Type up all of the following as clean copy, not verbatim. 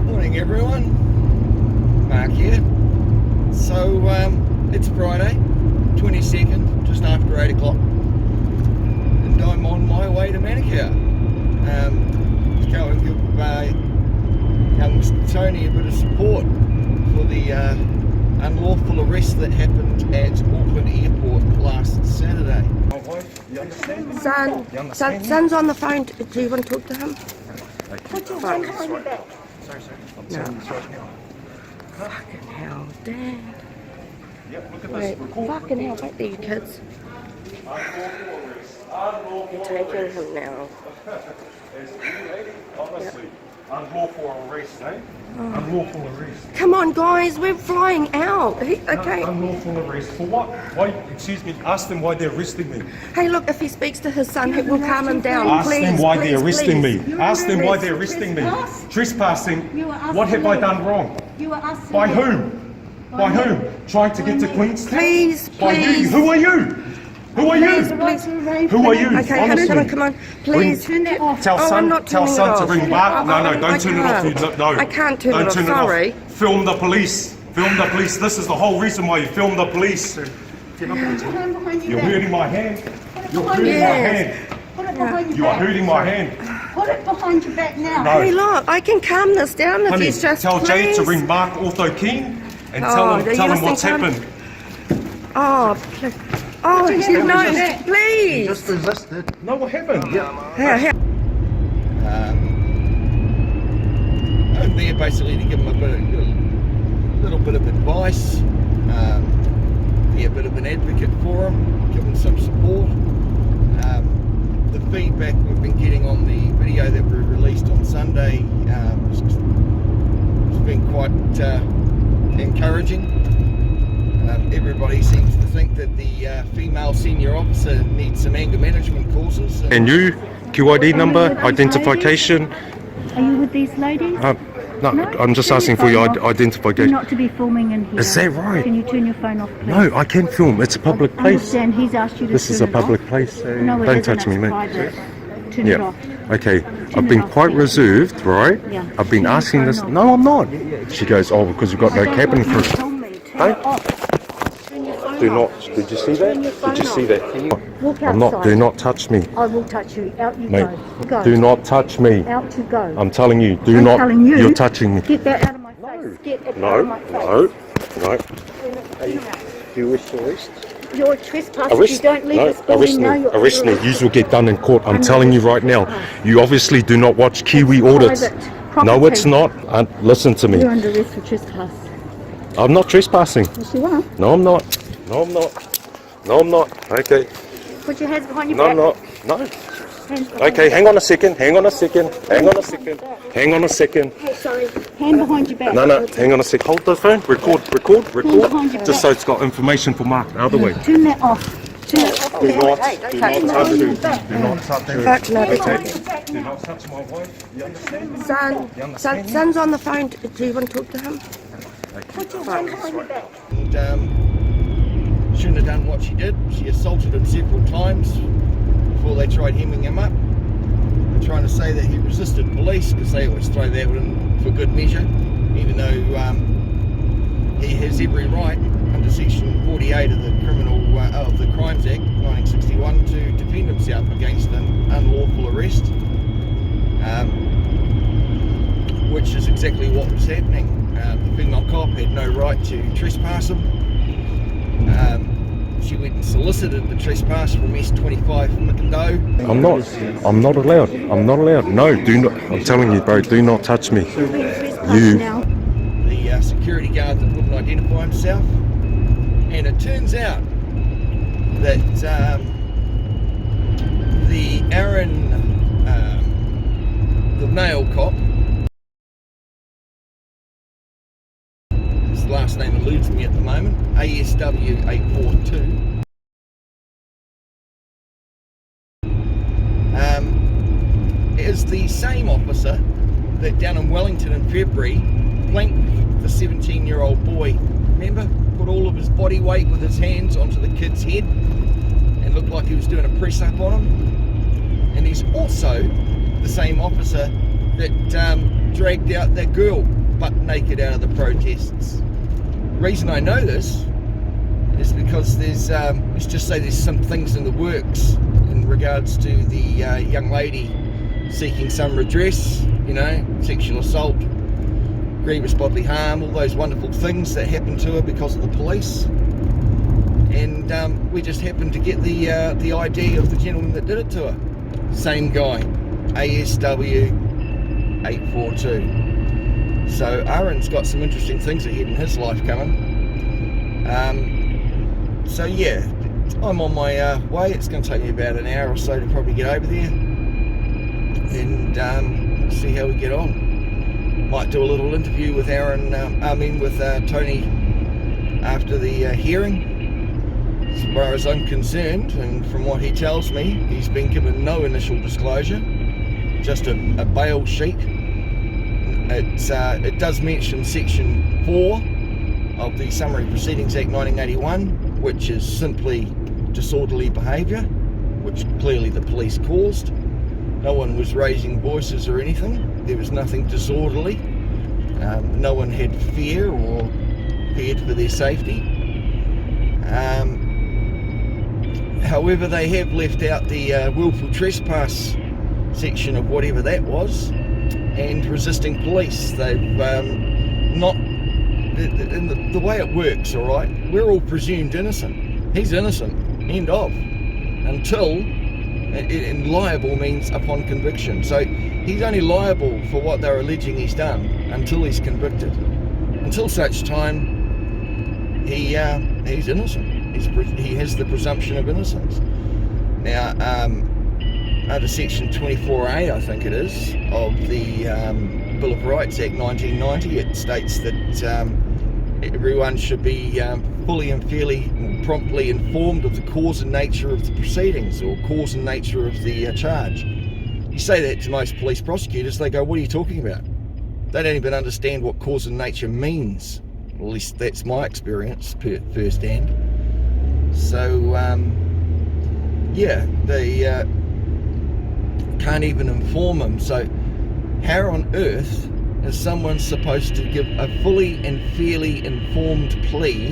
Morning everyone, Mark here. So it's Friday, 22nd, just after 8 o'clock, and I'm on my way to Manukau. To go and give young Tony a bit of support for the unlawful arrest that happened at Auckland Airport last Saturday. Son's on the phone. Do you want to talk to him? Put your phone behind your back. Sorry. No. Fucking hell, Dad. Yep, look at Wait, this. fucking hell, back there, you kids. You're taking him now. Honestly, unlawful arrest, eh? Unlawful arrest. Come on, guys, we're flying out. Okay. Unlawful arrest for what? Why? Excuse me. Ask them why they're arresting me. Hey, look, if he speaks to his son, it will calm him down. Ask Please, them why please, they're arresting please. me. Ask them why they're arresting me. Trespassing. What have I done wrong? You were asking By whom? By whom? Trying to get to Queenstown? Please, By you. please. Who are you? Who are you? Please. Who are you? Okay, Honestly. come on. Please. Turn that off. Tell I'm son, not tell turning son it to off. ring Mark. No, I don't turn it off. can't. No, I can't turn it don't off, turn sorry. it off. Film the police. Film the police. This is the whole reason why you film the police. Put your hand behind your You're back. hurting my hand. You're behind hurting your my back. hand. Put it behind your You are back. hurting my hand. Put it behind your back now. No. Hey, look, I can calm this down if Honey, he's just tell Jade to please. ring Mark Otho King and Oh, tell are you him what's listening to him? happened. Oh, please. No, please. Just resisted. No, what happened? Here. I'm there basically to give him a little bit of advice, be a bit of an advocate for him, give him some support. The feedback we've been getting on the video that we released on Sunday has been quite encouraging. Everybody seems to think that the female senior officer needs some anger management courses. And you, QID number, identification. Are you with these ladies? No, I'm just asking for your identification. You're not to be filming in here. Is that right? Can you turn your phone off, please? No, I can film. It's a public I place. understand he's asked you to This turn is a it public off. place. No, it Don't isn't, touch me, it's mate. private. Turn it off. Yeah. Okay. Turn I've it been off, quite please. reserved, right? Yeah. I've been Turn your asking this. phone off. No, I'm not. She goes, oh, because you've got no I don't cabin want you to crew. film me. Turn Hey? it off. Turn your phone Do off. not. Did you see that? Turn your phone Did you see off. that? Walk I'm not. outside. Do not touch me, I will touch you. Out you mate. go. Go. Do not touch me. Out you go. I'm telling you. Do I'm not. telling you. You're touching me. Get that out of my face. Get it out No. of my face. No. Do you wish to arrest? You're a trespasser. Arrest. You don't leave No. this building Arrest now. me. You're Arrest me. under You will get done in court. I'm Under telling you arrest. right now. You obviously do not watch Kiwi audits. private No, it's property. not. Listen to me. You're under arrest for trespass. I'm not trespassing. Yes, you are. No, I'm not. No, I'm not. No, I'm not. Okay. Put your hands behind your No, back. I'm not. No. Hands behind Okay, your hang on a second. Hang on a second. Hang on a second. Hang on a second. back. Hey, sorry. Hand behind your back. No. Hang on a sec. Hold the phone. Record. behind your Just so it's got information for Mark. The other way. Turn that off. Turn it off. Do not. Hey, Do don't not touch touch me. her. Do not touch her. Fuck no. Do not touch my wife. You understand? Son's on the phone. Do you want to talk to him? Put your hand behind your back. And shouldn't have done what she did. She assaulted him several times before they tried hemming him up. They're trying to say that he resisted police because they always throw that in for good measure, even though he has every right under section 48 of the of the Crimes Act 1961 to defend himself against an unlawful arrest, which is exactly what was happening. The female cop had no right to trespass him. She went and solicited the trespass from S25 Manukau. I'm not allowed. I'm not allowed. No, do not. I'm telling you, bro. Do not touch me. You. The security guard that wouldn't identify himself, and it turns out that the Aaron, the male cop, his last name eludes me at the moment, ASW 842, is the same officer that down in Wellington in February planked the 17-year-old boy. Remember? Put all of his body weight with his hands onto the kid's head and looked like he was doing a press up on him. and he's also the same officer that dragged out that girl butt naked out of the protests. The reason I know this is because there's, let's just say there's some things in the works in regards to the young lady seeking some redress, you know, sexual assault, grievous bodily harm, all those wonderful things that happened to her because of the police. And we just happened to get the ID of the gentleman that did it to her. Same guy, ASW 842. So Aaron's got some interesting things ahead in his life coming. So yeah, I'm on my way. It's going to take me about an hour or so to probably get over there, and see how we get on. Might do a little interview with Aaron, with Tony after the hearing. As far as I'm concerned, and from what he tells me, he's been given no initial disclosure, just a bail sheet. It does mention section 4 of the Summary Proceedings Act 1981, which is simply disorderly behaviour, which clearly the police caused. No one was raising voices or anything. There was nothing disorderly. No one had fear or feared for their safety. However, they have left out the willful trespass section of whatever that was, and resisting police. They've not... The way it works, all right, we're all presumed innocent. He's innocent, end of, until, and liable means upon conviction. So he's only liable for what they're alleging he's done until he's convicted. Until such time, he's innocent. He has the presumption of innocence. Now, under section 24A, I think it is, of the Bill of Rights Act 1990, it states that everyone should be fully and fairly and promptly informed of the cause and nature of the proceedings, or cause and nature of the charge. You say that to most police prosecutors, they go, what are you talking about? They don't even understand what cause and nature means. At least that's my experience firsthand. So, yeah, they can't even inform them. So how on earth is someone supposed to give a fully and fairly informed plea?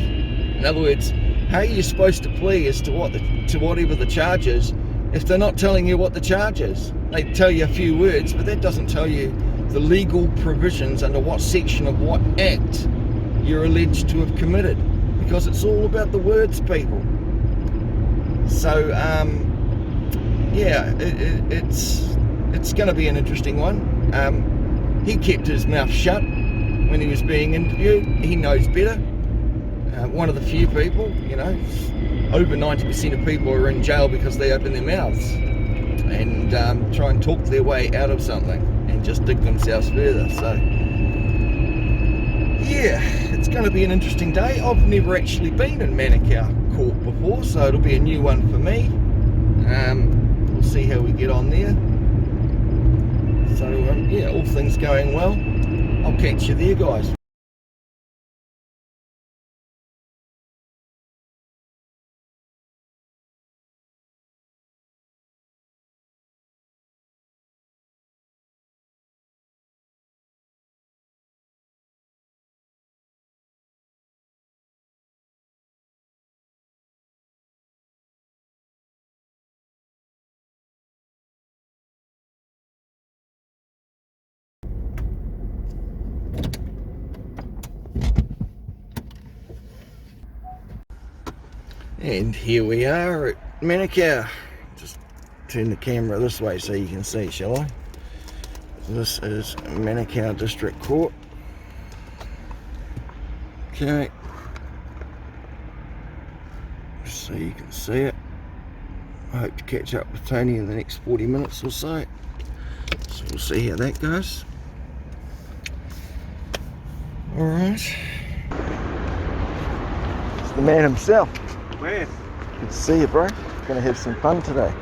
In other words, how are you supposed to plea as to whatever the charge is if they're not telling you what the charge is? They tell you a few words, but that doesn't tell you the legal provisions under what section of what act you're alleged to have committed, because it's all about the words, people. So yeah, it's going to be an interesting one. He kept his mouth shut when he was being interviewed. He knows better. One of the few people, you know, over 90% of people are in jail because they open their mouths and try and talk their way out of something and just dig themselves further. So yeah, it's going to be an interesting day. I've never actually been in Manukau court before, so it'll be a new one for me. We'll see how we get on there. So yeah, all things going well. I'll catch you there, guys. And here we are at Manukau. Just turn the camera this way so you can see, shall I? This is Manukau District Court. Okay. So you can see it. I hope to catch up with Tony in the next 40 minutes or so. So we'll see how that goes. Alright. It's the man himself. Where? Good to see you, bro. Gonna have some fun today.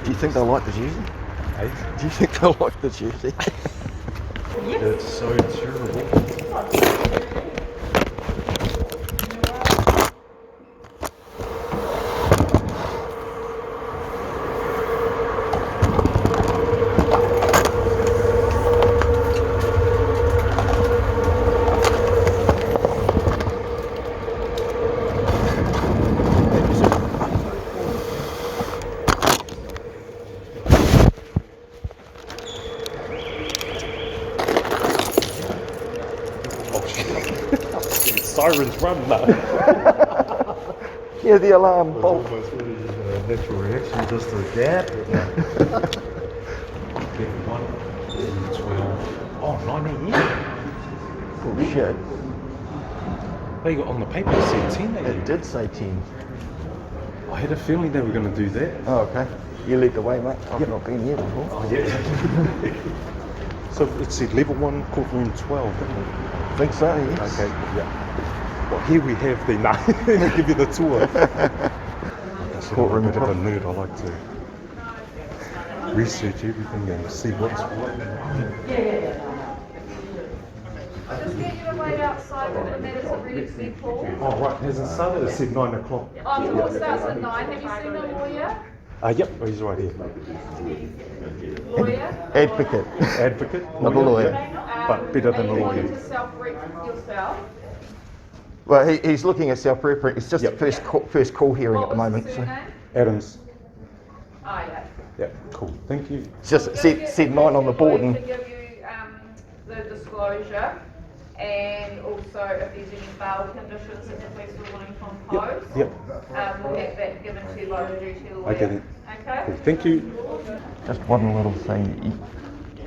Do you think they'll like the jersey? Hey? Do you think they'll like the jersey? It's so terrible. sirens run now. Yeah, the alarm bolt. Almost really natural reaction, just a gap. 1, 12. Oh, 9 a.m. Oh shit. They got on the paper it said 10 a.m. It did say 10. I had a feeling they were going to do that. Oh, okay. You lead the way, mate. I've not been here before. Oh, yeah. So it said level 1, courtroom 12, didn't it? I think so, yes. Okay, yeah. Well, here we have the, let me give you the tour. Like I said, I'm a bit of a nerd. I like to research everything and see what's what. Just get you to wait outside when the matters are ready to be pulled. Oh, right, hasn't started. It said 9 o'clock. Court starts at 9. Have you seen a lawyer? Yep, he's right here. Lawyer? Advocate. Advocate. Not a lawyer. But better than a Are you lawyer. wanting to self-read yourself? Well, he's looking at self-reference. It's just Yep. the first call hearing What at the was moment. the So surname? Adams. Oh, yeah. Yeah, cool. Thank you. it's just said 9 on the board. To And give you the disclosure, and also if there's any bail conditions that the police are willing to impose, Yep. we'll get that given to you by the duty lawyer. I get it. Okay? Cool. Thank you. just one little thing.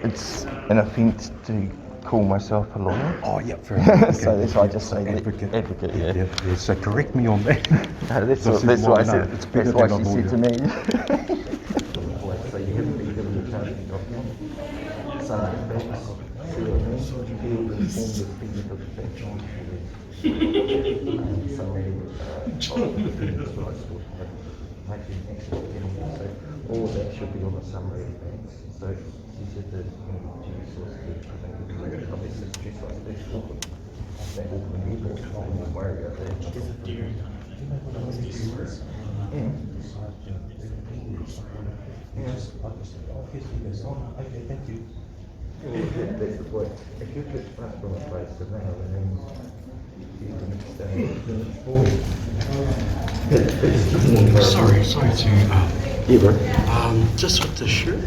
It's an offence to call myself a lawyer. Oh, yeah, fair enough. So that's why I just say advocate. Advocate, Yeah, yeah. yeah. So correct me on that. No, that's So what, see, that's what I no, said. it's better That's why than a she said to lawyer. me. So you haven't been given the charging document. Some of the facts. Feel informed of things of the facts. All of that should be on the summary of facts. So she said that Judicial that's the point. If you put trust from a place to now, then Sorry to yeah, bro. just with the shirt,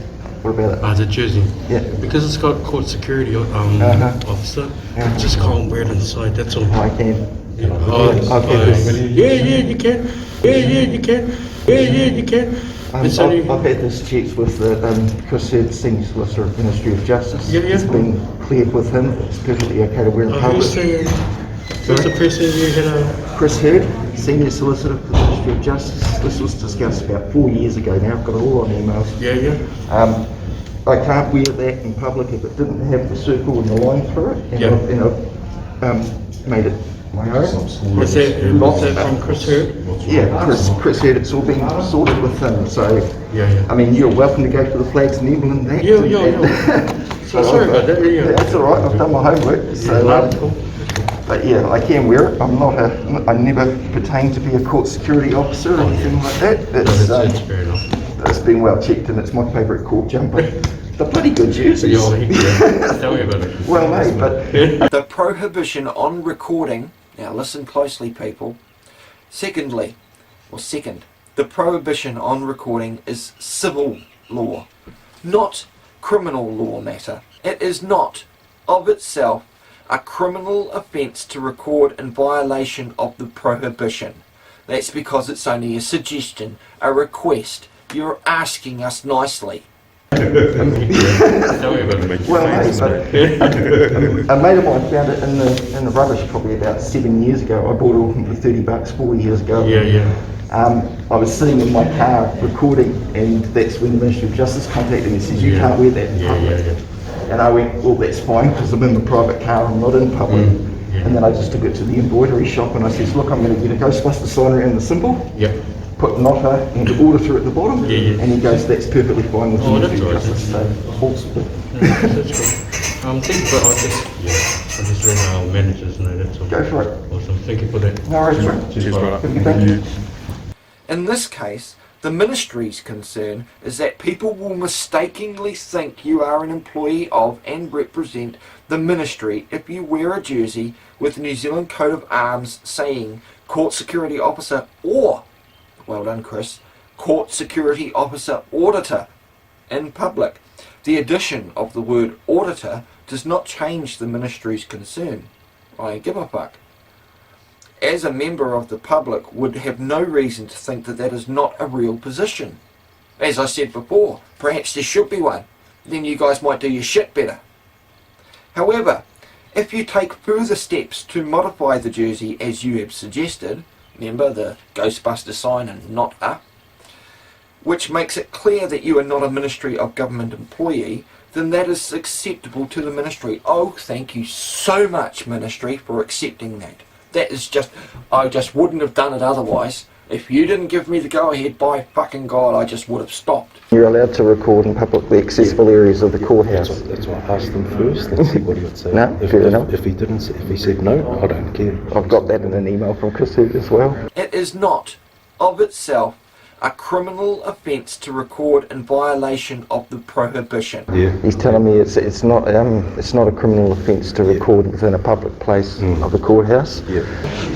What about it? the jersey. Yeah. Because it's got court security officer. Just can't wear it inside. That's all. I can. Oh, yeah, you can. Yeah, you can. Yeah, you can. It's only. I've had this checked with the Chris Heard, Senior Solicitor of Ministry of Justice. Yeah. It's been cleared with him. It's perfectly okay to wear in Who's public. the person you had a? Chris Heard, Senior Solicitor for the Ministry of Justice. This was discussed about 4 years ago now. I've got it all on emails. Yeah. I can't wear that in public if it didn't have the circle and the line through it. And I've made it my own. Was that from Chris Heard? Yeah, Chris Heard, it's all been sorted with him. So, Yeah. I mean, you're welcome to go to the Flags and Emblem Act. Yeah. So sorry about that. Yeah. That's all right. I've done my homework. So, Cool. but yeah, I can wear it. I never pertain to be a court security officer or anything like that. That's fair enough. It's been well checked, and it's my favourite court jumper. The bloody good jerseys. Tell me about it. Well made, but The prohibition on recording, now listen closely people, second, the prohibition on recording is civil law, not criminal law matter. It is not, of itself, a criminal offence to record in violation of the prohibition. That's because it's only a suggestion, a request. You're asking us nicely. Tell me about it. well made, but a mate of mine found it in the rubbish probably about 7 years ago. I bought it all for $30 4 years ago. Yeah. I was sitting in my car recording, and that's when the Ministry of Justice contacted me and said, you can't wear that in public. And I went, well, that's fine, because I'm in the private car, I'm not in public. And then I just took it to the embroidery shop and I said, look, I'm going to get a Ghostbuster sign around the symbol, put Otto and auditor at the bottom, and he goes, that's perfectly fine with the Ministry of Justice. So, all sorted. Thank you for I just read our managers and that's all. Go for it. Awesome. Thank you for that. No worries, bro. Cheers, brother. Thank you. In this case, the ministry's concern is that people will mistakenly think you are an employee of and represent the ministry if you wear a jersey with the New Zealand coat of arms saying Court Security Officer or, well done Chris, Court Security Officer Auditor in public. The addition of the word auditor does not change the ministry's concern. I give a fuck. as a member of the public, would have no reason to think that that is not a real position. As I said before, perhaps there should be one. Then you guys might do your shit better. However, if you take further steps to modify the jersey as you have suggested, remember the Ghostbuster sign and not a, which makes it clear that you are not a Ministry of Government employee, then that is acceptable to the Ministry. Oh, thank you so much, Ministry, for accepting that. That is just, I just wouldn't have done it otherwise. If you didn't give me the go-ahead, by fucking God, I just would have stopped. You're allowed to record in publicly accessible areas of the courthouse. That's why I asked him first. Let's see what he would say. No, fair enough. If he said no, I don't care. I've got that in an email from Chris Hood as well. It is not, of itself, a criminal offence to record in violation of the prohibition. Yeah. He's telling me it's not a criminal offence to record within a public place of the courthouse. Yeah.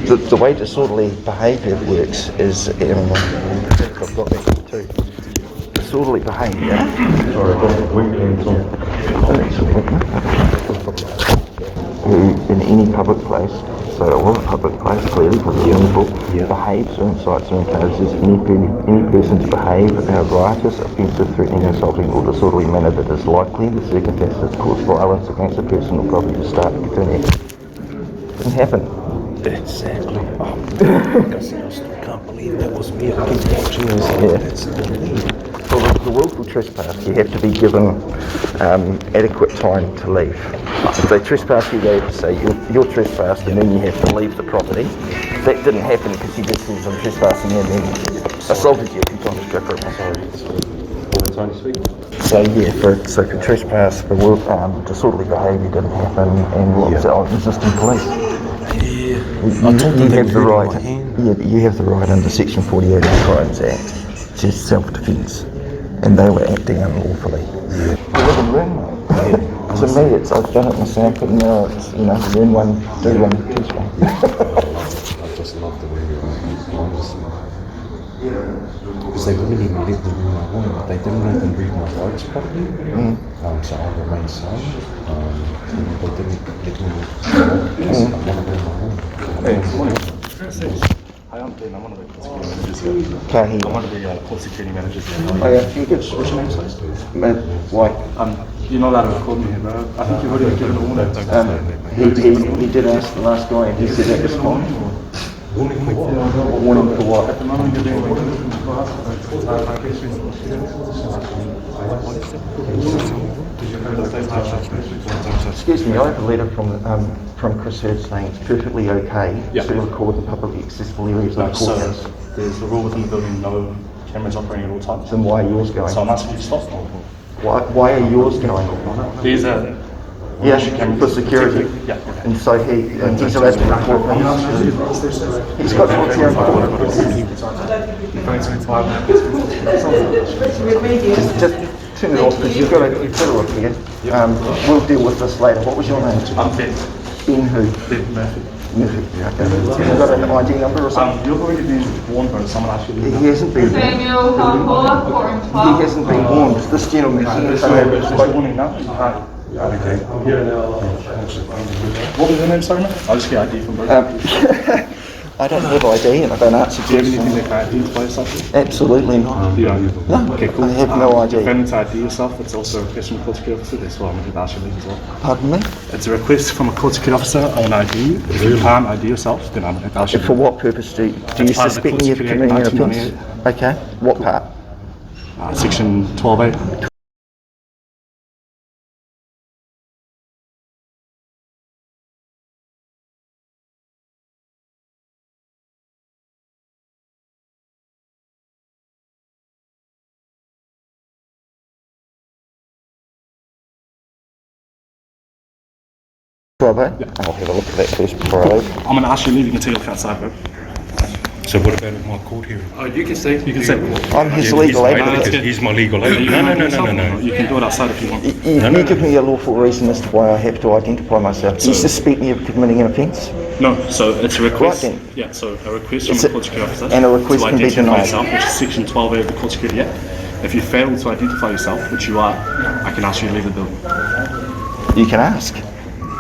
The way disorderly behaviour works is, I think I've got that too. Disorderly behaviour. Sorry, I've got the weekends Who in any public place, so it was a public place clearly because it's in the book, behaves or incites or encourages any person to behave in a riotous, offensive, threatening, insulting or disorderly manner that is likely the circumstances cause violence against a person or property to start and continue. Didn't happen. Exactly. Oh, I can't believe that was me. I keep watching this. Yeah. For the willful trespass, you have to be given adequate time to leave. If they trespass you, they have to say you're trespassed and then you have to leave the property. That didn't happen because he just says I'm trespassing and then assaulted you a few times. Go for it. So yeah, for trespass, for disorderly behaviour didn't happen, and what was it, resisting police. You have the right. You have the right under Section 48 of the Crimes Act to self-defence, and they were acting unlawfully. You live in room, mate. To me, I've done it myself, but now it's room one, do one, teach one. I just love the way you're honest. Because they wouldn't even let the room I wanted. They didn't even read my rights properly. So I remained silent. They didn't let me I want to room I want. Hi, I'm Ben. I'm one of the court security managers here. Kahi. I'm one of the court security managers here. Oh yeah, you good. What's your name, sir? Why? You're not allowed to record me here, bro. I think you've already given all that. He did ask the last guy, and he said that was fine. Warning for what? At the moment, you're being warned for us. Excuse me, I have a letter from Chris Hurd saying it's perfectly okay to record the publicly accessible areas of the courthouse. So there's the rule within the building, no cameras operating at all times. Then why are yours going? So I'm asking you to stop. Why are yours going? These are for security. Yeah. And so he's allowed to record things. He's got full care Just turn it off because you've got to repair. We'll deal with this later. What was your name? I'm Ben. Ben who? Ben Murphy. Okay. Have you got an ID number or something? You've already been warned, bro. Someone actually. He hasn't been warned. Samuel Kampola, Forum 12. He hasn't been warned. This gentleman here. Warning now. Okay. What was your name, sorry, mate? I'll just get ID from both. I don't have ID and I don't answer Do you have questions. anything that can identify yourself? Absolutely not. You don't? No, Okay, cool. I have no ID. Defendant to ID yourself, it's also a request from a court security officer, that's why I'm going to ask you to leave as well. Pardon me? It's a request from a court security officer on ID. If you can't ID yourself, then I'm going to ask you to For what purpose do you Part of the suspect me of Court committing an Security offence? Act Okay, what part? Section 12A. Bravo. I'll have a look at that first before I leave. I'm going to ask you to leave, you can take a look outside, bro. So what about my court hearing? Oh, you can stay. You can stay. I'm his legal aid. He's my legal aid. No. You can do it outside if you want. You give me a lawful reason as to why I have to identify myself. Do you suspect me of committing an offence? No, so it's a request. Right then. Yeah, so a request from a court security officer. And a request to can be identify denied. yourself, which is section 12A of the Court Security Act. If you fail to identify yourself, which you are, I can ask you to leave the building. You can ask.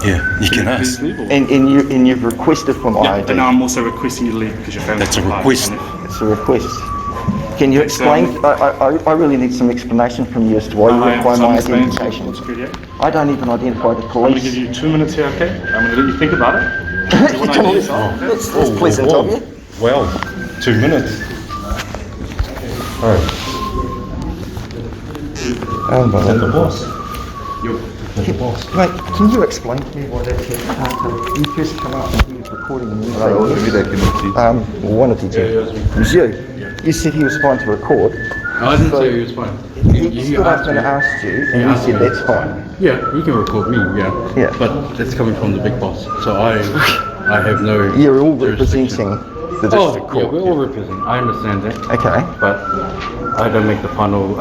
Yeah, you can ask. And you've requested for my ID. But now I'm also requesting you to leave because your family's That's a request. It's a request. Can you explain? I really need some explanation from you as to why you require my identification. I don't even identify the I'm going to police. give you 2 minutes here, okay? I'm going to let you think about it. That's pleasant of you. Well, 2 minutes. Oh, the boss. The boss. Mate, can you explain to me why that's happened? You first come up and he was recording and you say, one of the two. It was you. You said he was fine to record. I didn't say he was fine. He stood up and asked you, and you said that's fine. Yeah, you can record me, yeah. But that's coming from the big boss. So I have no... You're all representing the district court. Yeah, we're all representing. I understand that. Okay. But I don't make the final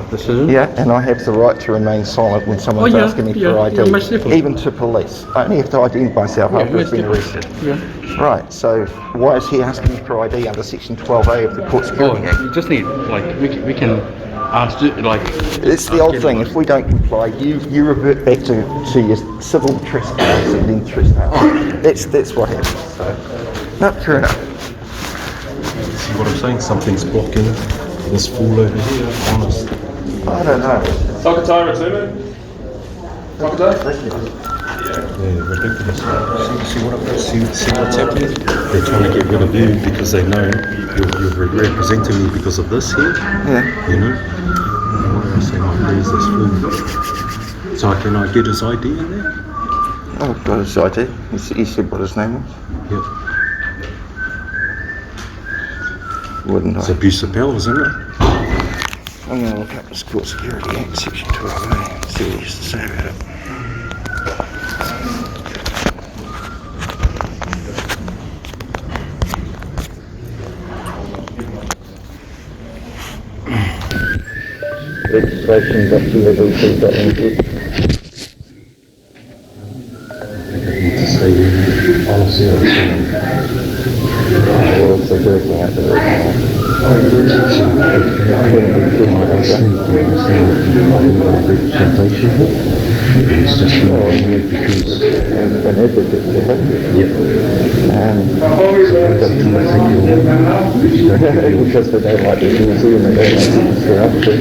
decision. Yeah, and I have the right to remain silent when someone's asking me for ID, most definitely. even to police. I only have to identify myself after I've been arrested. Yeah. Right, so why is he asking me for ID under Section 12A of the Court Security Act? You just need, like, we can ask, like... It's the old thing, if we don't comply, you revert back to your civil trespass and then trespass. That's what happens, so... No, fair enough. See what I'm saying? Something's blocking this fool over here, honest. I don't know. Whakatai return. Whakatai? Yeah, ridiculous. See what's happening? They're trying to get rid of you because they know you're representing me because of this here. Yeah. You know? Why do I say my praise this fool? So can I get his ID in there? Oh, got his ID. He said what his name was. Yep. Wouldn't It's I? abuse of power, isn't it? I'm going to look up this Court Security Act, Section 12A, and see what he has to say about it. Registration.GWT.NZ. Need to say policy or something. Well, it's like working out the It's just because an advocate for him. Because they don't like the DZ and they don't like the corruption.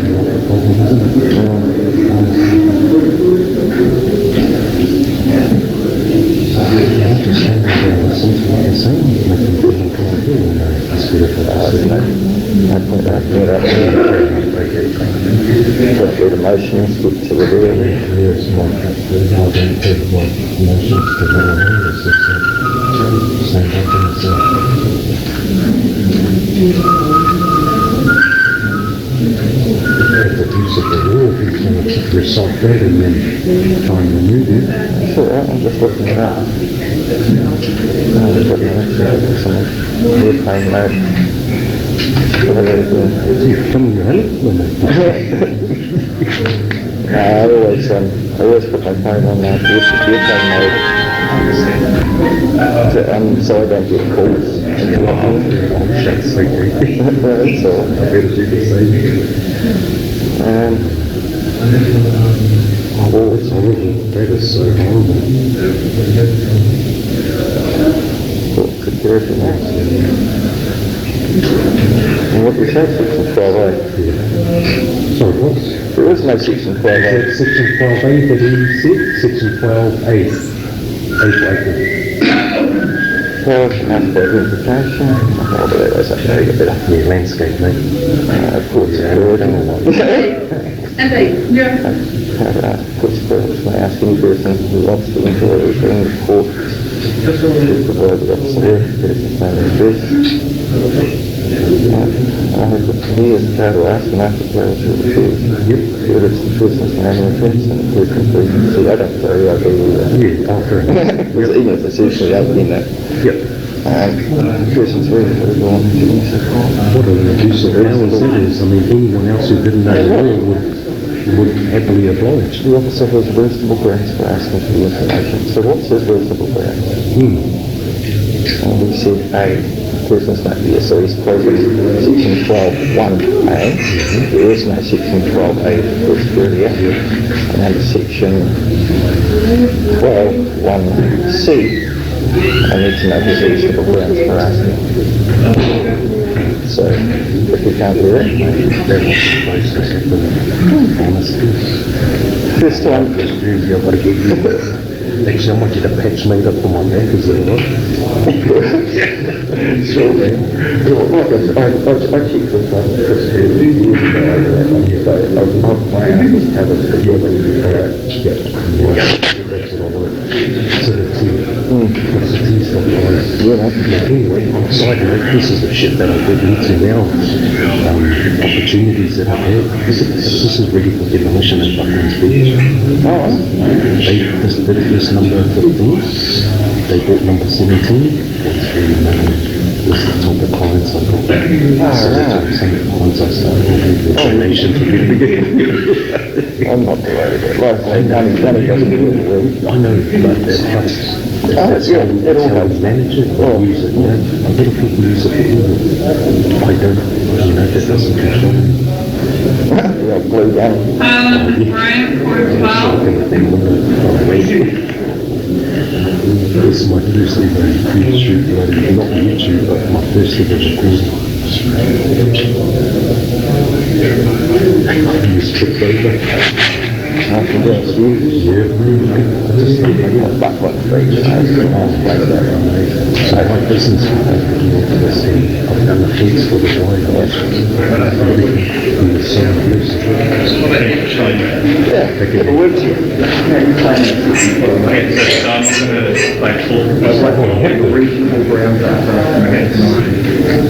Put your emotions, get to the real. Recite that and then try and remove it. That's all right, I'm just looking it up. I'm just looking at some airplane mode. I always put my phone on airplane mode so I don't get calls. That's all. I better do the same. Oh, it's horrible. That is so horrible. Security Act. And what do you say, Section 12A? Sorry, what? There is no Section 12A. Section 12A that he said? Section 12A. Powers and identification. Oh, but that was actually a bit of landscape, mate. Court security. Indeed, yeah. Court security may ask any person who wants to enter or return the court to provide the officer person's name and address. I have the clear power to ask and after power to refuse. Whether it's the person's name and address and the person's reason. See, I don't carry out either. Yeah, after. Because even if it's usually out in that. Yep. The person's reason for going to the What an abuse of powers that is. I mean, anyone else who didn't know the law would happily oblige. The officer has reasonable grounds for asking for the information. So what's his reasonable grounds? And we said A. person's not there, so he's quoted section 12.1a. There is no section 12a for earlier. And under section 12.1c, I need to know the reasonable grounds for asking. So, if we can't do it, first time. Actually, I might get a patch made up for my neck, is that right? Sure, man. I checked with Chris years ago, I'll plan to have it together. Anyway, on a side note, this is the shit that I've been into now. Opportunities that I've had. This is ready for demolition at Buckland's Beach. This number 15, they bought number 17. That's really was the top of clients I got. So that's some of the clients I started with the donation to the I'm not worried about it. Money doesn't do it. I know, but that's how we manage it, or use it. You know, a lot of people use it for evil. I don't, you know, that doesn't control me. Yeah, blue down. Brian, This is my first ever YouTube, not YouTube, but my first ever recording. I just tripped over. After this, Yeah, so my business I've done the fence for the wine. In the 7 years. yeah, it works here.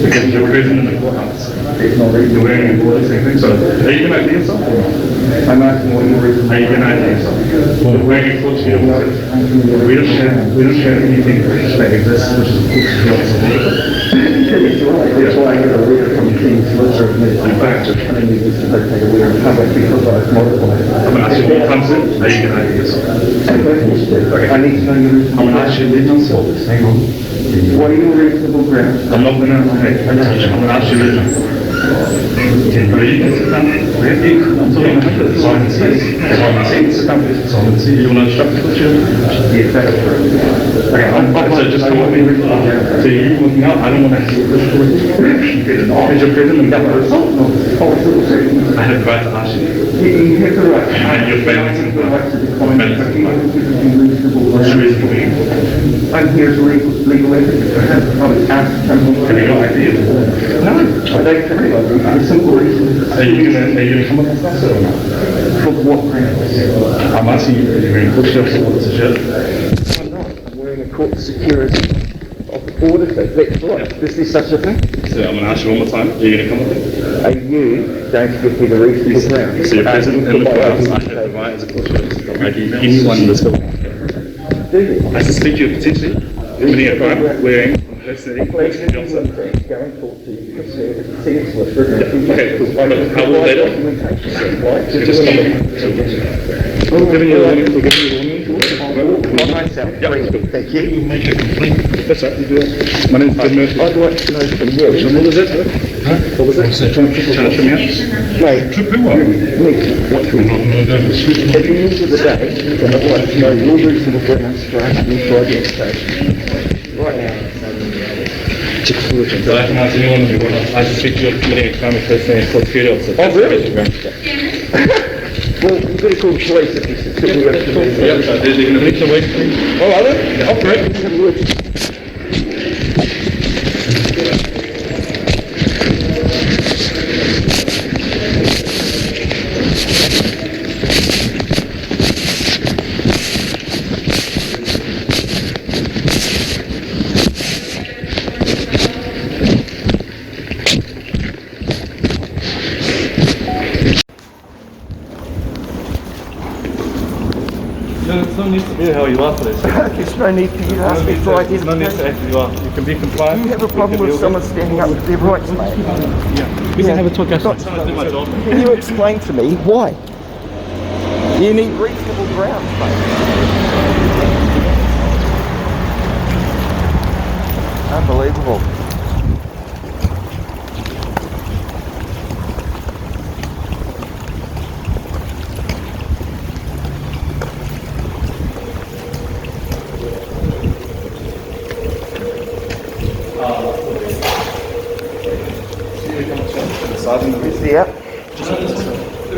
Because you're present in the courthouse. You're wearing a border, same thing. So, are you going to ID yourself or not? I'm asking what your reason. Are you going to ID yourself? You're wearing a court shield. We don't share anything that exists, which is a court shield. That's right. That's why I get a letter from the King's Solicitor in fact, telling me this is okay to wear in public because I've modified it. I'm going to ask you what comes in. Are you going to ID yourself? Okay. I need to know your reason. I'm going to ask you to leave yourself. Hang on. What are your reasonable grounds? I'm not going to, I'm going to ask you to leave yourself. Are you going to sit down? I'm talking about Simon says. Simon says. You want to instruct the chair? Yes, that's true. Okay, so just come with me. So you looking out, I don't want to see this for you. As your president and governor, I have the right to ask you. You have the right. And you're failing to the right to decline. What's your reason for being? I'm here to legal ethics. I have probably asked someone. Have you got ideas? No, I don't care. The simple reason. Are you going to come up with that or not? For what grounds? I'm asking you, are you wearing court shirts or what's the shirt? I'm not. I'm wearing a court security of the border. That's right. Is there such a thing? So I'm going to ask you one more time. Are you going to come with me? Are you going to give me the reasonable grounds? So you're present in the courthouse. I have the right as a court shirt. Anyone in this building. Do you? I suspect you potentially committing a crime wearing personally. Please go and talk to you because it's a solicitor. Okay, I will later. Just come with me. I'm giving you a warning. On myself. Thank you. You make a complaint. That's right, you do it. My name's Jim Murphy. I'd like to know from you. What was it? What was it? Trying to trip me out? No. Trip who up? Me. What's wrong? At the end of the day, I'd like to know your reasonable grounds for asking me for identification. Right now. So I can ask anyone who wants. I suspect you're committing a crime of personally and security officer. Oh, really? Well, you've got to call the police if you suspect we're going to do that. Yep, so there's even a police away from me. Oh, are they? Yeah. Oh, great. There's no need to be how you are for this. There's no need for you to ask me for identification. No need to act you are. You can be compliant. Do you have a problem with someone standing up for their rights, mate? Yeah. We can have a talk outside. I'm trying to do my job. Can you explain to me why? You need reasonable grounds, mate. Unbelievable.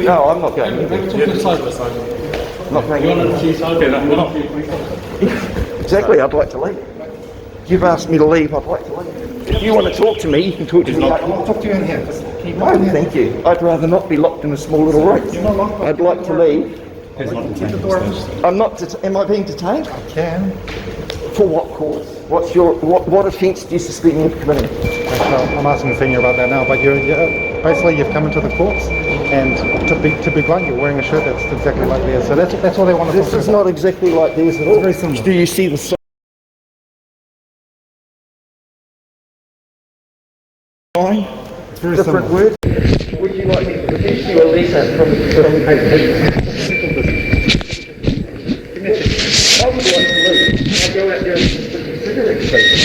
No, I'm not going anywhere. Not going anywhere. Exactly, I'd like to leave. You've asked me to leave, I'd like to leave. If you want to talk to me, you can talk to me. I'll talk to you in here. No, thank you. I'd rather not be locked in a small little room. I'd like to leave. I'm not. Am I being detained? I can. For what cause? What offence do you suspect me of committing? I'm asking the senior about that now. But basically you've come into the courts, and to be blunt, you're wearing a shirt that's exactly like theirs. So that's all they want to talk about. This is not exactly like theirs at all. It's very similar. Do you see the sign? It's very Different similar. word? Would you like me to produce you a letter from I would like to leave. I'll go out there and consider it, please.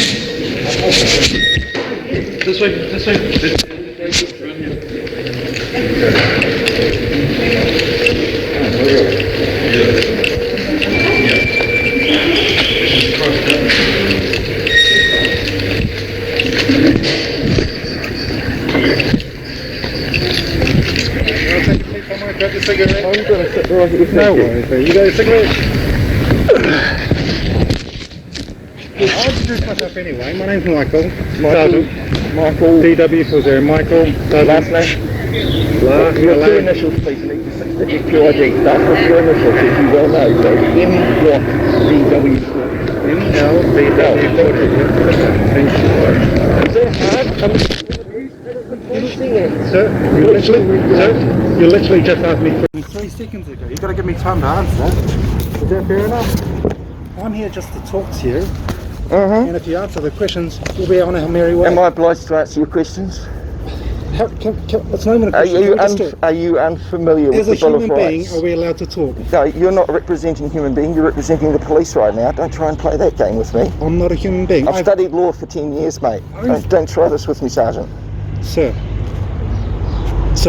This way. Grab the cigarette. I'm going to sit right here. No worries, man. You got a cigarette? I'll introduce myself anyway. My name's Michael. Michael. DW for there. Michael. Last name? Your two initials, please. Need to stick your QID. Start with your initials, as you well know. So M.DW. MLDW. Is that hard? Sir, you literally just asked me 3 seconds ago. You've got to give me time to answer. Is that fair enough? I'm here just to talk to you. And if you answer the questions, we'll be on our merry way. Am I obliged to answer your questions? It's not even a question. Are you unfamiliar with the Bill of Rights? As a human being, are we allowed to talk? No, you're not representing a human being, you're representing the police right now. Don't try and play that game with me. I'm not a human being. I've studied law for 10 years, mate. Don't try this with me, Sergeant. Sir,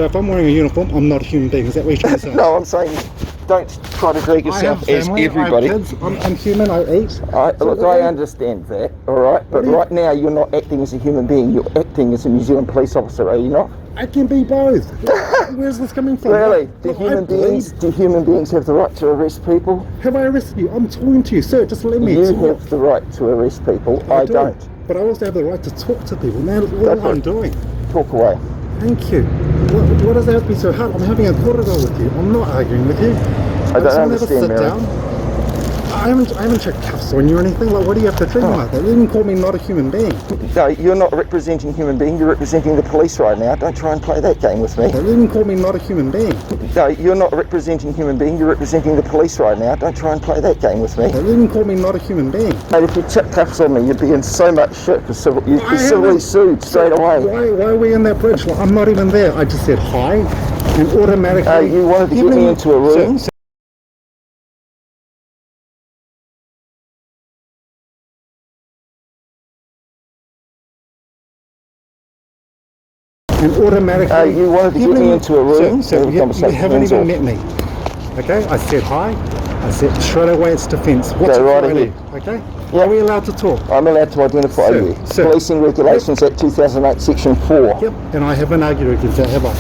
if I'm wearing a uniform, I'm not a human being. Is that what you're trying to say? No, I'm saying don't try to drag yourself as everybody. I have kids. I'm human, I eat. Look, I understand that, alright? But right now you're not acting as a human being, you're acting as a New Zealand police officer, are you not? I can be both. Where's this coming from? Really? Do human beings have the right to arrest people? Have I arrested you? I'm talking to you, sir. Just let me talk. You have the right to arrest people. I don't. But I also have the right to talk to people. Now, what I'm doing. Talk away. Thank you. What does that have to be so hard? I'm having a corridor with you. I'm not arguing with you. I don't understand, Mary. I haven't checked cuffs on you or anything. Like, what do you have to treat me like that? You didn't call me not a human being. No, you're not representing a human being. You're representing the police right now. Don't try and play that game with me. You didn't call me not a human being. No, you're not representing a human being. You're representing the police right now. Don't try and play that game with me. You didn't call me not a human being. Mate, if you tip cuffs on me, you'd be in so much shit for you'd be civilly sued straight away. Why are we in that bridge? Like, I'm not even there. I just said hi, and automatically. You wanted to get me into a room. And automatically. You wanted to get me into a room. So you haven't even met me. Okay, I said hi. I said straight away it's defence. What's right ahead. Okay. Yeah. Are we allowed to talk? I'm allowed to identify you. Policing Regulations Act 2008, Section 4. Yep. And I haven't argued against that, have I?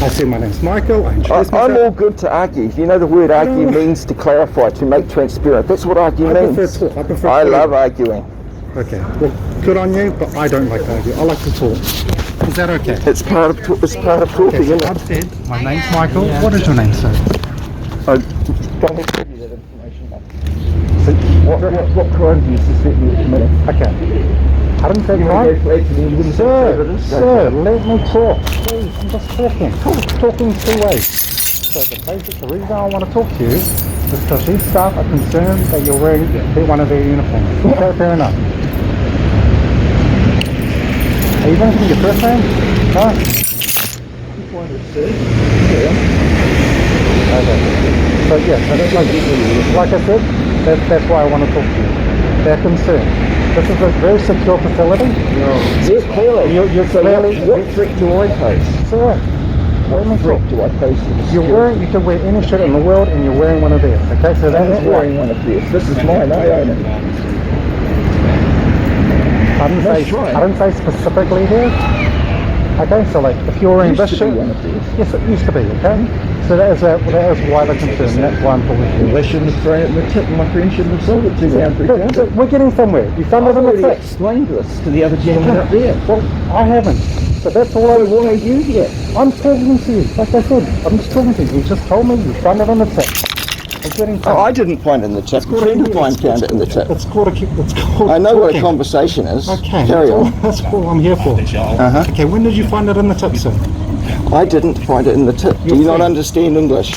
I said my name's Michael. I'm all good to argue. You know the word argue means to clarify, to make transparent. That's what argue means. I prefer I love arguing. Okay. Well, good on you, but I don't like to argue. I like to talk. Is that okay? It's part of talking, isn't it? I've said my name's Michael. What is your name, sir? I don't have to give you that information, mate. So what crime do you suspect me of committing? Okay. I didn't say crime. Sir, let me talk. Please, I'm just talking. Talking 2 ways. So the reason I want to talk to you is because these staff are concerned that you're wearing one of their uniforms. Okay, fair enough. Are you going to your first name? No? Okay. So yeah, like I said, that's why I want to talk to you. They're concerned. This is a very secure facility. No. Yes, clearly. You're clearly. What threat do I pose? Sir, what threat do I pose? You can wear any shirt in the world and you're wearing one of theirs. Okay, so that's I'm not wearing one of theirs. This is mine. I own it. I didn't say specifically there. Okay, so like if you're wearing this shirt, yes, it used to be. Okay, so that is why they're concerned. That's why I'm talking to you. They shouldn't have thrown it in the tip. My friend shouldn't have sold it to me. We're getting somewhere. You found it in the tip. Explained this to the other gentleman up there. Well, I haven't. So that's all I Why are you here? I'm talking to you. Like I said, I'm just talking to you. You just told me you found it in the tip. Oh, I didn't find it in the tip. A friend of mine found it in the tip. It's called I know what a conversation is. Okay, Carry on. That's all I'm here for. Okay, when did you find it in the tip, sir? I didn't find it in the tip. Do you not understand English?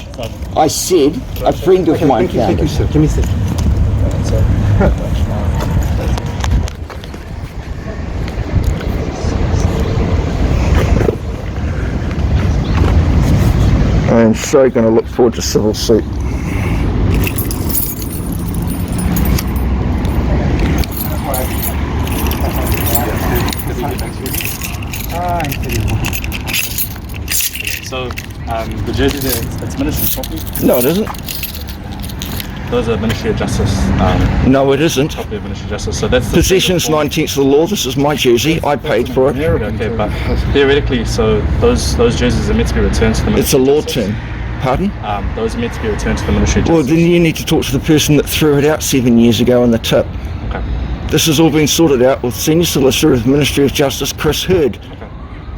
I said a friend of mine found it. Thank you, sir. Give me a second. I'm so going to look forward to civil suit. So, the jersey there, it's Ministry property? No, it isn't. Those are Ministry of Justice. No, it isn't. Property of Ministry of Justice. So that's Possession's 19th of the law. This is my jersey. I paid for it. Okay, but theoretically, so those jerseys are meant to be returned to the Ministry It's a of law Justice. term. Pardon? Those are meant to be returned to the Ministry of Well, Justice. then you need to talk to the person that threw it out 7 years ago in the tip. Okay. This has all been sorted out with Senior Solicitor of the Ministry of Justice, Chris Hurd. Okay.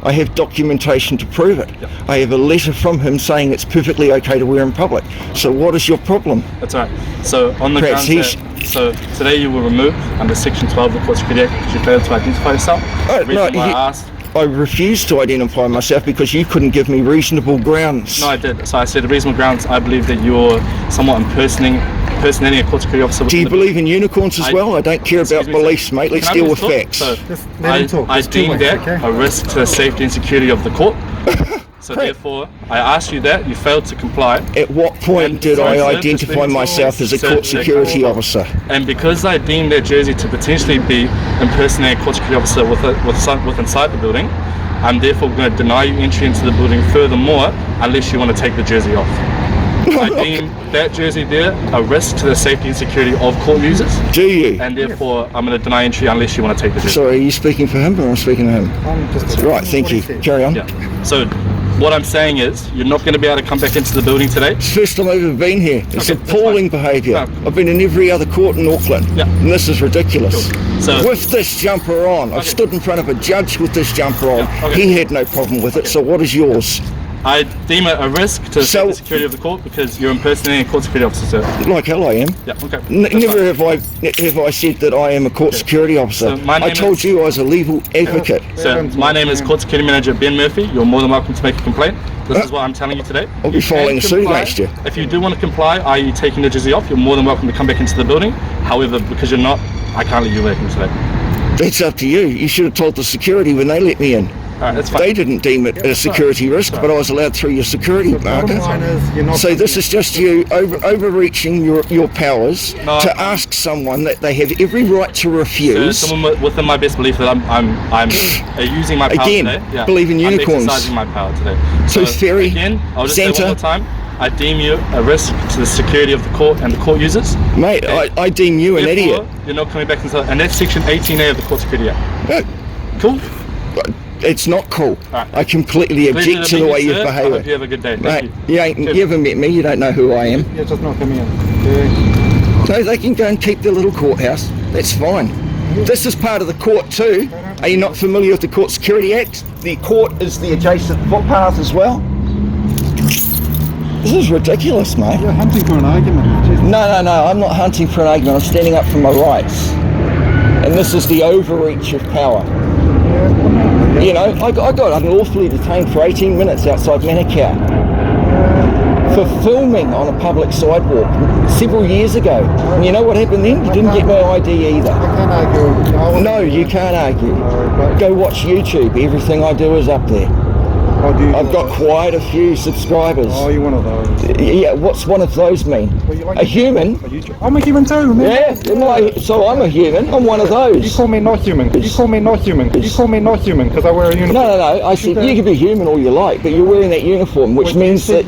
I have documentation to prove it. Yep. I have a letter from him saying it's perfectly okay to wear in public. So what is your problem? That's right. So on the Perhaps grounds that, so today you were removed under Section 12 of the Court Security Act because you failed to identify yourself. The reason why I asked. I refused to identify myself because you couldn't give me reasonable grounds. No, I did. So I said the reasonable grounds. I believe that you're somewhat impersonating a court security officer. Do you believe in unicorns as well? I don't care about beliefs, mate. Let's deal with facts. So I deem that a risk to the safety and security of the court. So therefore, I asked you that, you failed to comply. At what point did I identify myself as a court security officer? And because I deemed that jersey to potentially be impersonating a court security officer with inside the building, I'm therefore going to deny you entry into the building furthermore, unless you want to take the jersey off. I deem that jersey there a risk to the safety and security of court users. Do you? And therefore, I'm going to deny entry unless you want to take the jersey. Sorry, are you speaking for him or I'm speaking to him? Right, thank you. Carry on. Yeah. So what I'm saying is, you're not going to be able to come back into the building today. It's the first time I've ever been here. It's appalling behaviour. No. I've been in every other court in Auckland. Yeah. And this is ridiculous. Cool. So, with this jumper on, I've stood in front of a judge with this jumper on. Yeah, okay. He had no problem with it, so what is yours? I deem it a risk to the safety and security of the court because you're impersonating a court security officer, sir. Like hell I am. Yeah, okay. Never have I said that I am a court security officer. So I told you I was a legal advocate. So my name is Court Security Manager Ben Murphy. You're more than welcome to make a complaint. This is what I'm telling you today. I'll be filing a suit against you. If you do want to comply, i.e. taking the jersey off, you're more than welcome to come back into the building. However, because you're not, I can't let you back in today. That's up to you. You should have told the security when they let me in. Alright, that's fine. They didn't deem it a security risk, but I was allowed through your security marker. So this is just you overreaching your powers to ask someone that they have every right to refuse. So someone within my best belief that I'm using my power again, today. Yeah, believe in unicorns. I'm exercising my power today. Tooth Fairy, again, I'll just Santa. say one more time. I deem you a risk to the security of the court and the court users. Mate, I deem you an idiot. You're not coming back into, and that's Section 18A of the Court Security Act. Cool? It's not cool. Right. I completely object to the way you've behaved. I hope you have a good day. Thank Mate, you haven't met me, you don't know who I am. Yeah, just not coming in. So they can go and keep the little courthouse, that's fine. This is part of the court too. Are you not familiar with the Court Security Act? The court is the adjacent footpath as well. This is ridiculous, mate. You're hunting for an argument. No, I'm not hunting for an argument, I'm standing up for my rights. And this is the overreach of power. You know, I got unlawfully detained for 18 minutes outside Manukau for filming on a public sidewalk several years ago. And you know what happened then? You didn't get my ID either. I can't argue. No, you can't argue. Go watch YouTube. Everything I do is up there. I've got quite a few subscribers. Oh, you're one of those. Yeah, what's one of those mean? A human? I'm a human too, man. Yeah, so I'm a human. I'm one of those. You call me not human. You call me not human. You call me not human because I wear a uniform. No. I said you can be human all you like, but you're wearing that uniform, which means that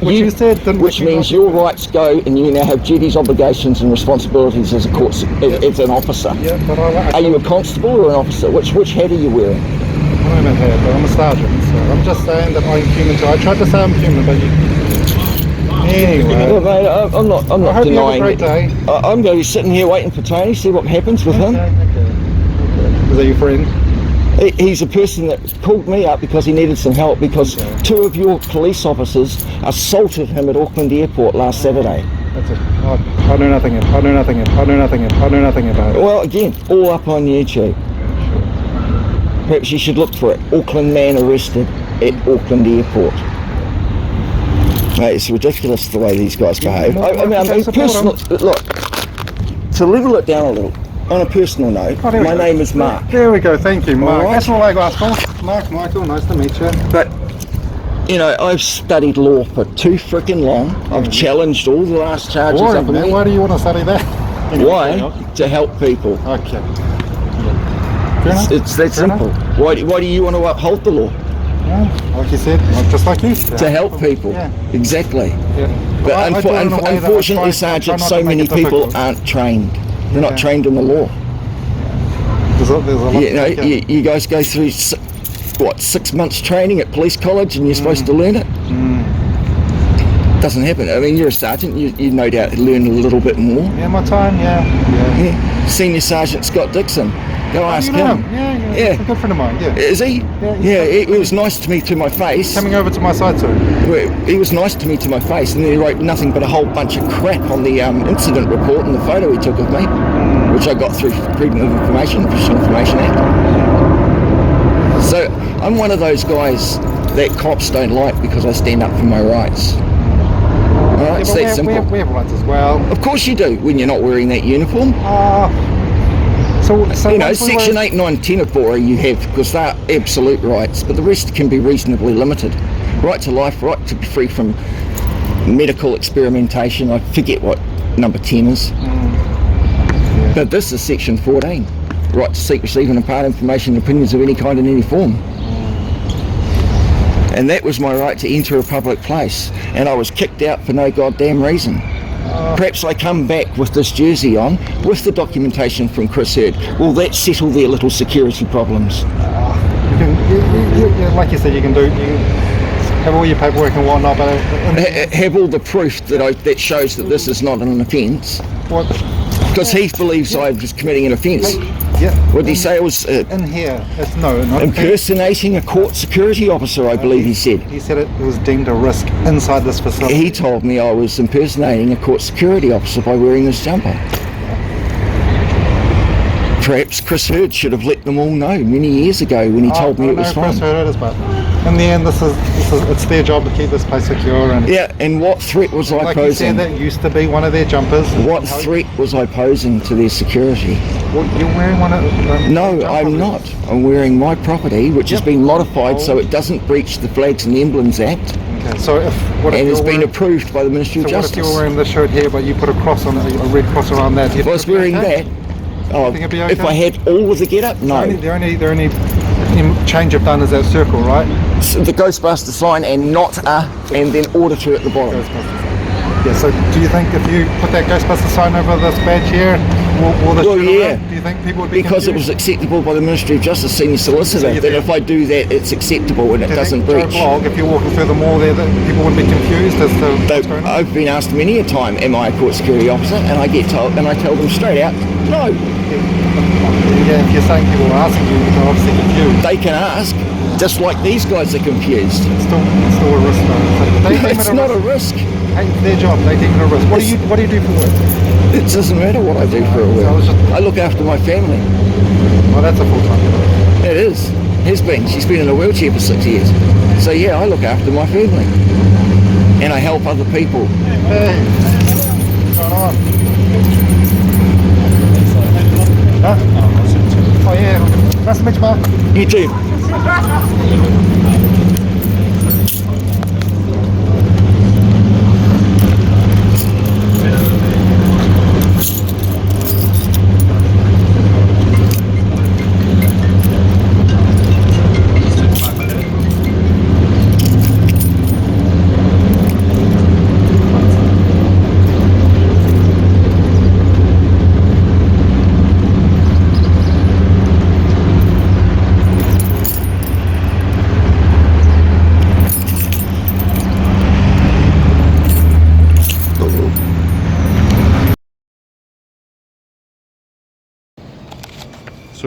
which means your rights go, and you now have duties, obligations, and responsibilities as a court as an officer. Yeah, but are you a constable or an officer? Which hat are you wearing? I don't have, but I'm a sergeant, so I'm just saying that I'm human too. I tried to say I'm human, but you... Anyway. Look, mate, I'm not I hope you have a denying great day. I'm going to be sitting here waiting for Tony, see what happens with him. Okay. Is that your friend? He's a person that called me up because he needed some help because 2 of your police officers assaulted him at Auckland Airport last Saturday. That's it. I know nothing about it. Well, again, all up on YouTube. Perhaps you should look for it. Auckland man arrested at Auckland Airport. Mate, it's ridiculous the way these guys behave. I mean, personal, look, to level it down a little, on a personal note, my name is Mark. There we go, thank you, Mark. Right. That's all I got for. Mark, Michael, nice to meet you. But, you know, I've studied law for too frickin' long. I've challenged all the last charges Boring, up in man. there. Why do you want to study that? Why? To help people. Okay. It's that simple. Why do you want to uphold the law? Yeah, like you said, just like you. To help people. Yeah. Exactly. Yeah. But I do it in a way that I unfortunately, try Sergeant, not so to make many it people difficult. aren't trained. They're not trained in the law. There's a lot You know, you guys go through 6 months training at police college and you're supposed to learn it. Doesn't happen. I mean, you're a sergeant, you no doubt learn a little bit more. Yeah, my time, yeah. Senior Sergeant Scott Dixon, go ask him. Yeah. He's a good friend of mine, yeah. Is he? Yeah, he was nice to me to my face. Coming over to my side too. He was nice to me to my face, and then he wrote nothing but a whole bunch of crap on the incident report and the photo he took of me, which I got through Freedom of Information, Professional Information Act. So I'm one of those guys that cops don't like because I stand up for my rights. Alright, it's that simple. We have rights as well. Of course you do, when you're not wearing that uniform. So you know, Section 8, 9, 10 of BORA you have, because they're absolute rights, but the rest can be reasonably limited. Right to life, right to be free from medical experimentation, I forget what number 10 is. But this is Section 14, right to seek, receive and impart information and opinions of any kind in any form. And that was my right to enter a public place, and I was kicked out for no goddamn reason. Perhaps I come back with this jersey on, with the documentation from Chris Hurd. Will that settle their little security problems? Like you said, you can have all your paperwork and whatnot, but have all the proof that shows that this is not an offence. What? Because he believes I was committing an offence. Yeah. What did he say? It was in here. It's not impersonating a court security officer, I believe he said. He said it was deemed a risk inside this facility. He told me I was impersonating a court security officer by wearing this jumper. Perhaps Chris Hurd should have let them all know many years ago when he told me it was fine. Chris Hurd is, but in the end, it's their job to keep this place secure. And yeah, and what threat was I like posing? You said, that used to be one of their jumpers. What threat was I posing to their security? Well, you're wearing one of no, I'm not. I'm wearing my property, which has been modified so it doesn't breach the Flags and Emblems Act. Okay, so if it's been approved by the Ministry of Justice. What if you were wearing this shirt here, but you put a cross on it, a red cross around that? If I was wearing that, if I had all of the get-up, no. The only change you've done is that circle, right? So the Ghostbuster sign and not and then auditor at the bottom. Yeah, so do you think if you put that Ghostbuster sign over this badge here, will this do you think people would be because confused? It was acceptable by the Ministry of Justice Senior Solicitor that if I do that, it's acceptable and it doesn't breach. Blog, if you're walking through the mall there, that people wouldn't be confused as to what's going on? I've been asked many a time, am I a court security officer? And I get told, and I tell them straight out, no. Yeah, if you're saying people are asking you, they're obviously confused. They can ask, just like these guys are confused. It's still a risk though. It's not a risk. Hey, their job, they deem it a risk. What do you do for work? It doesn't matter what I do for a work. I look after my family. Well, that's a full-time job. It is. Has been. She's been in a wheelchair for 6 years. So yeah, I look after my family. And I help other people. Hey, what's going on? Huh? Oh yeah. Nice to meet you, Mark. You too.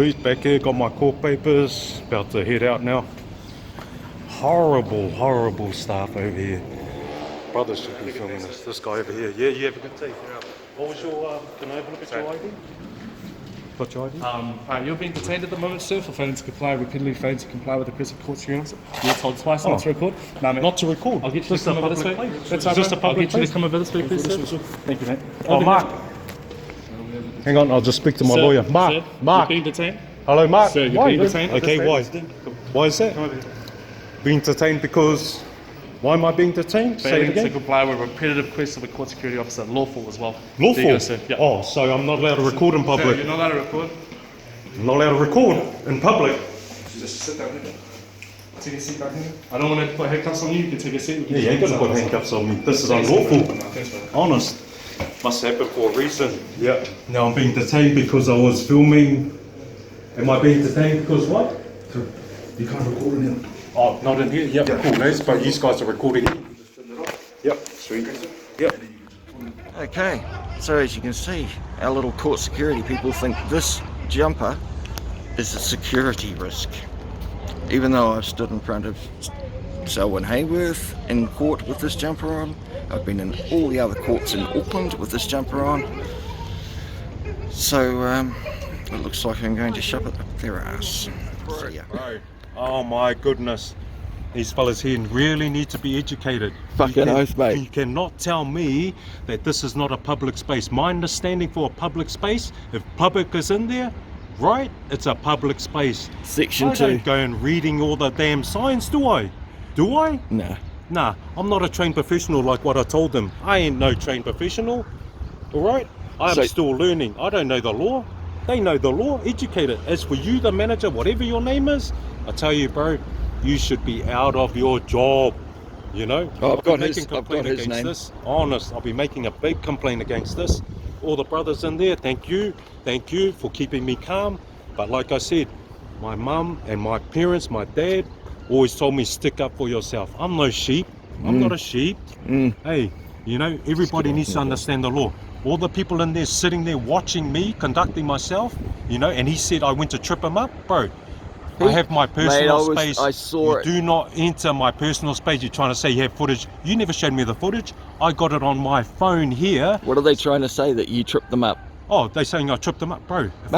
Sweet, back here, got my court papers, about to head out now. Horrible, horrible stuff over here. Brothers should be filming this. This guy over here. Yeah, you have a good day. What was your, can I have a look at your ID? What's your ID? You're being detained at the moment, sir, for failing to comply, repeatedly failing to comply with the present court hearings. You're told twice not to record. No, mate. Not to record? I'll get you to come over this way. That's Is this a public I'll get you place? to come over this way, please, sir. Thank you, mate. Oh, Mark. Hang on, I'll just speak to my lawyer. Mark, Sir, Mark. You're being detained. Hello, Mark. Sir, you're being detained. Okay, why? Why is that? Being detained because... Why am I being detained? Say it Failing again. to comply with repetitive requests of a court security officer. Lawful as well. Lawful? There you go, sir. Yeah. Oh, so I'm not allowed to record in Sir, public? you're not allowed to record. I'm not allowed to record in public? Just sit down here. Take a seat back here. I don't want to put handcuffs on you. You can take a seat. Yeah, you ain't gonna put handcuffs on me. This is unlawful. Honest. Must happen for a reason. Yeah. Now I'm being detained because I was filming. Am I being detained because what? You can't record in here. Oh, not in here? Yep, cool. Nice, but you guys are recording. Yep, sweet. Yep. Okay, so as you can see, our little court security people think this jumper is a security risk. Even though I've stood in front of Selwyn Hayworth in court with this jumper on, I've been in all the other courts in Auckland with this jumper on. So it looks like I'm going to shove it up their ass. See ya. Oh my goodness. These fellas here really need to be educated. Fucking oath, mate. You cannot tell me that this is not a public space. My understanding for a public space, if public is in there, right, it's a public space. Section 2. I don't go and reading all the damn signs, do I? Do I? Nah. Nah, I'm not a trained professional like what I told them. I ain't no trained professional, alright? I'm still learning. I don't know the law. They know the law, educated. As for you, the manager, whatever your name is, I tell you, bro, you should be out of your job, you know? Oh, I've got his against name. This. Honest, I'll be making a big complaint against this. All the brothers in there, thank you for keeping me calm. But like I said, my mum and my parents, my dad, always told me stick up for yourself. I'm no sheep. I'm not a sheep. Hey, you know, everybody needs to understand the law. All the people in there sitting there watching me conducting myself, you know, and he said I went to trip him up, bro. I have my personal space. I saw it. Do not enter my personal space. You're trying to say you have footage. You never showed me the footage. I got it on my phone here. What are they trying to say, that you tripped them up? Oh, they're saying I tripped them up, bro. If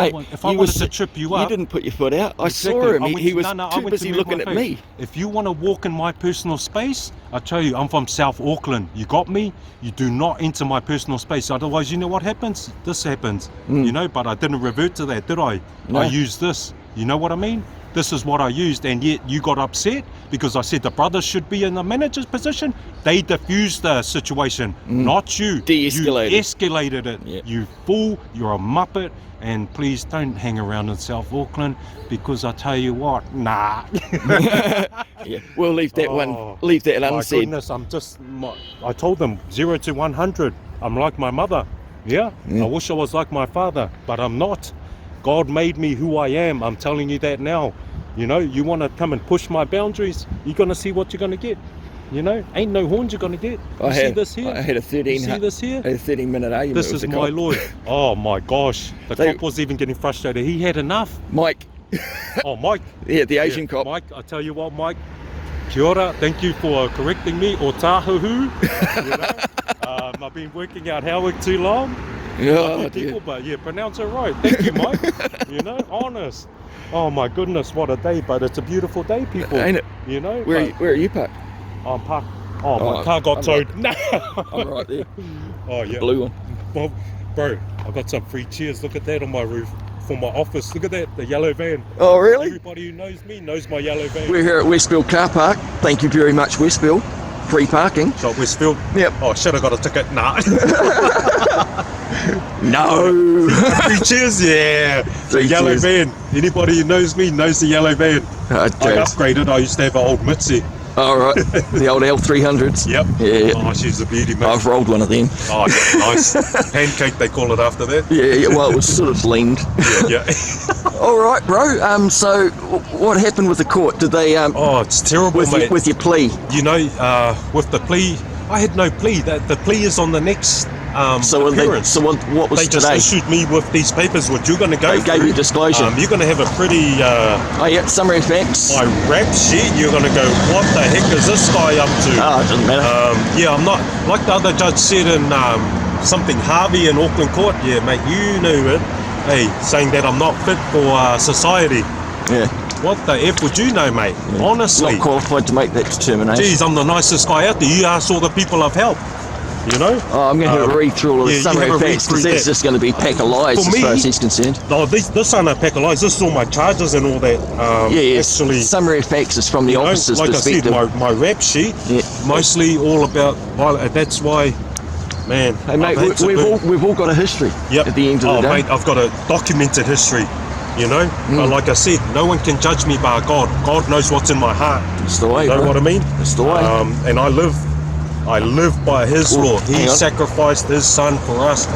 I you wanted to trip you up... You didn't put your foot out. I saw him. He was too busy looking at me. If you want to walk in my personal space, I tell you, I'm from South Auckland. You got me? You do not enter my personal space. Otherwise, you know what happens? This happens. You know, but I didn't revert to that, did I? No. I used this. You know what I mean? This is what I used, and yet you got upset because I said the brothers should be in the manager's position. They diffused the situation, not you. De-escalated. You escalated it. Yep. You fool, you're a muppet, and please don't hang around in South Auckland because I tell you what, nah. Yeah, we'll leave that one, leave that unsaid. My goodness, I told them 0 to 100. I'm like my mother, yeah? I wish I was like my father, but I'm not. God made me who I am. I'm telling you that now. You know, you want to come and push my boundaries, you're going to see what you're going to get. You know, ain't no horns you're going to get. You see this here? I had a 13-minute argument. This is my lawyer. Oh my gosh. The cop was even getting frustrated. He had enough. Mike. Oh, Mike. Yeah, the Asian cop. Mike, I tell you what, Mike. Kia ora. Thank you for correcting me. O tahuhu. You know? I've been working out Howard too long. Oh, people, but yeah, pronounce it right. Thank you, Mike. You know, honest. Oh my goodness, what a day! But it's a beautiful day, people. Ain't it? You know. Where are you parked? I'm parked. Oh, my car got towed. I'm right there. Oh yeah. The blue one. Well, bro, I got some free chairs. Look at that on my roof for my office. Look at that, the yellow van. Oh really? Everybody who knows me knows my yellow van. We're here at Westfield Car Park. Thank you very much, Westfield. Free parking. So Westfield? Yep. Oh, should have got a ticket. Nah. No. Free cheers, yeah. The yellow van. Anybody who knows me knows the yellow van. I upgraded. I used to have an old Mitzi. All right. The old L300s. Yep. Yeah. Oh, she's a beauty, mate. I've rolled one of them. Oh, yeah, nice. Pancake, they call it after that. Yeah. Well, it was sort of leaned. Yeah. All right, bro. So, what happened with the court? Did they? Oh, it's terrible, mate. With your plea. You know, with the plea, I had no plea. The plea is on the next So what was they just today? issued me with these papers, which you're going to go They gave through. you disclosure. You're going to have a pretty... summary of facts. My rap sheet, you're going to go, what the heck is this guy up to? It doesn't matter. I'm not... Like the other judge said in something Harvey in Auckland Court, yeah, mate, you knew it. Hey, saying that I'm not fit for society. Yeah. What the F would you know, mate? Yeah. Honestly. Not qualified to make that determination. Geez, I'm the nicest guy out there. You ask all the people I've helped. You know? Oh, I'm going to have a read through all of the summary of facts because that's just going to be a pack of lies as far as he's concerned. No, this aren't a pack of lies. This is all my charges and all that. Actually, summary of facts is from the officer's like perspective. I said, my rap sheet, mostly all about violence. That's why, man. Hey, mate, we've all got a history at the end of the day. Mate, I've got a documented history. You know, but like I said, no one can judge me by God. God knows what's in my heart. That's the way, you know bro. what I mean? That's the way. And I live by His law. He sacrificed His Son for us.